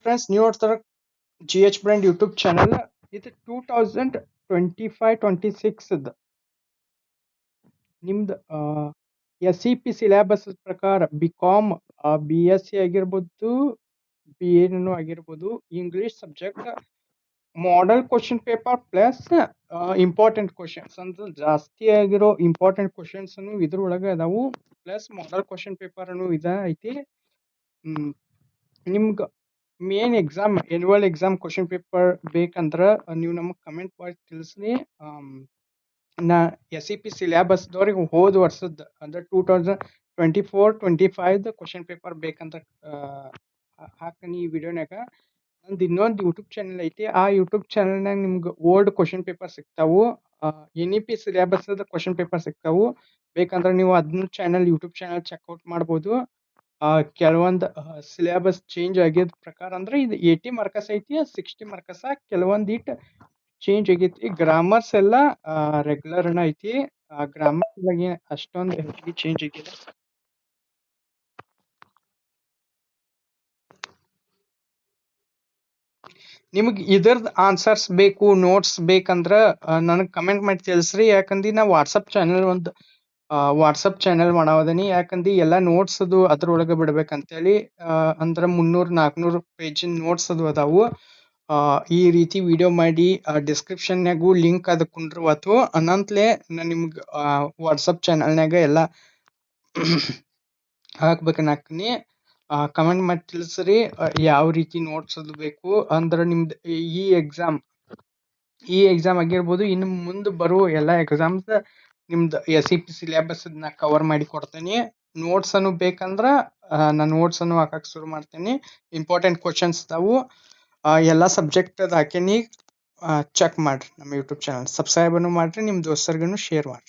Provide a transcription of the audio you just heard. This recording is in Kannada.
ಫ್ರೆಂಡ್ಸ್ ನೀವು ನೋಡ್ತಾರ G H brand YouTube channel. ಇದು 2025-26 ನಿಮ್ದು ಎಸ್ ಸಿ ಪಿ ಸಿಲೆಬಸ್ ಪ್ರಕಾರ ಬಿ.ಕಾಮ್, ಬಿ.ಎಸ್.ಸಿ ಆಗಿರ್ಬೋದು, ಬಿ.ಎನೂ ಆಗಿರ್ಬೋದು, English subject model question paper plus important questions ಅಂದ್ರೆ ಜಾಸ್ತಿ ಆಗಿರೋ ಇಂಪಾರ್ಟೆಂಟ್ ಕ್ವಶನ್ಸ್ ಇದ್ರೊಳಗೆ ಅದಾವು. ಪ್ಲಸ್ ಮಾಡೆಲ್ ಕ್ವಶನ್ ಪೇಪರ್ ಐತಿ. ನಿಮ್ಗೆ main exam annual exam question paper ಬೇಕಂದ್ರೆ ನೀವು ನಮಗೆ ಕಮೆಂಟ್ ಮಾಡಿ ತಿಳಿಸ್ರಿ. ನಾ ಎಸ್ ಸಿ ಪಿ ಸಿಲೆಬಸ್ದವ್ರಿಗೆ ಹೋದ ವರ್ಷದ ಅಂದ್ರೆ 2024-25 ಕ್ವಶನ್ ಪೇಪರ್ ಬೇಕಂತ ಹಾಕ್ತೀನಿ ಈ ವಿಡಿಯೋನಾಗ. ನಂದು ಇನ್ನೊಂದು ಯೂಟ್ಯೂಬ್ ಚಾನಲ್ ಐತಿ. ಆ ಯೂಟ್ಯೂಬ್ ಚಾನಲ್ನಾಗ ನಿಮ್ಗೆ ಓಲ್ಡ್ ಕ್ವಶನ್ ಪೇಪರ್ ಸಿಗ್ತಾವು. N E P syllabus question paper ಸಿಗ್ತಾವು. ಬೇಕಂದ್ರೆ ನೀವು ಅದನ್ನ ಯೂಟ್ಯೂಬ್ ಚಾನಲ್ ಚೆಕ್ಔಟ್ ಮಾಡ್ಬೋದು. ಕೆಲವೊಂದು ಸಿಲೆಬಸ್ ಚೇಂಜ್ ಆಗಿದ ಪ್ರಕಾರ ಅಂದ್ರೆ ಇದು 80 ಮಾರ್ಕಸ್ ಐತಿ, 60 ಮಾರ್ಕಸ್ ಕೆಲವೊಂದು ಇಟ್ ಚೇಂಜ್ ಆಗೈತಿ. ಗ್ರಾಮರ್ಸ್ ಎಲ್ಲ ರೆಗ್ಯುಲರ್ ಐತಿ. ಗ್ರಾಮರ್ ಬಗ್ಗೆ ಅಷ್ಟೊಂದು ಹೆವಿ ಚೇಂಜ್ ಆಗಿಲ್ಲ. ನಿಮಗೆ ಇದ್ರದ್ದು ಆನ್ಸರ್ಸ್ ಬೇಕು, ನೋಟ್ಸ್ ಬೇಕಂದ್ರ ನನಗೆ ಕಮೆಂಟ್ ಮಾಡಿ ತಿಳಿಸ್ರಿ. ಯಾಕಂದ್ರೆ ನಾ ವಾಟ್ಸಪ್ ಚಾನಲ್ ಮಾಡವದನಿ. ಯಾಕಂದ್ರೆ ಎಲ್ಲ ನೋಟ್ಸ್ ಅದು ಅದ್ರೊಳಗೆ ಬಿಡ್ಬೇಕಂತೇಳಿ. ಅಂದ್ರೆ 300-400 ಪೇಜಿನ ನೋಟ್ಸ್ ಅದು ಅದಾವು. ಈ ರೀತಿ ವಿಡಿಯೋ ಮಾಡಿ ಡಿಸ್ಕ್ರಿಪ್ಷನ್ಯಾಗೂ ಲಿಂಕ್ ಅದು ಕುಂಡ್ರವತ್ತು ಅನಂತಲೇ ನಾನು ನಿಮ್ಗೆ ವಾಟ್ಸಪ್ ಚಾನಲ್ನಾಗ ಎಲ್ಲ ಹಾಕ್ಬೇಕನ್ನಾಕ್ತೀನಿ. ಕಮೆಂಟ್ ಮಾಡಿ ತಿಳಿಸ್ರಿ ಯಾವ ರೀತಿ ನೋಟ್ಸ್ ಅದು ಬೇಕು. ಅಂದ್ರೆ ನಿಮ್ದು ಈ ಎಕ್ಸಾಮ್ ಆಗಿರ್ಬೋದು, ಇನ್ನು ಮುಂದೆ ಬರುವ ಎಲ್ಲ ಎಕ್ಸಾಮ್ಸ್ ನಿಮ್ದು ಎಸ್ ಸಿ ಪಿ ಸಿಲೆಬಸ್ ನಾ ಕವರ್ ಮಾಡಿ ಕೊಡ್ತೇನೆ. ನೋಟ್ಸ್ ಅನ್ನು ಬೇಕಂದ್ರೆ ನಾನು ನೋಟ್ಸ್ ಅನ್ನು ಹಾಕಕ್ಕೆ ಶುರು ಮಾಡ್ತೇನೆ. ಇಂಪಾರ್ಟೆಂಟ್ ಕ್ವಶನ್ಸ್ ಅದಾವು. ಎಲ್ಲ ಸಬ್ಜೆಕ್ಟ್ ಹಾಕೀನಿ. ಚೆಕ್ ಮಾಡ್ರಿ ನಮ್ಮ ಯೂಟ್ಯೂಬ್ ಚಾನಲ್. ಸಬ್ಸ್ಕ್ರೈಬ್ ಮಾಡ್ರಿ, ನಿಮ್ಮ ದೋಸ್ತರಿಗೂ ಶೇರ್ ಮಾಡ್ರಿ.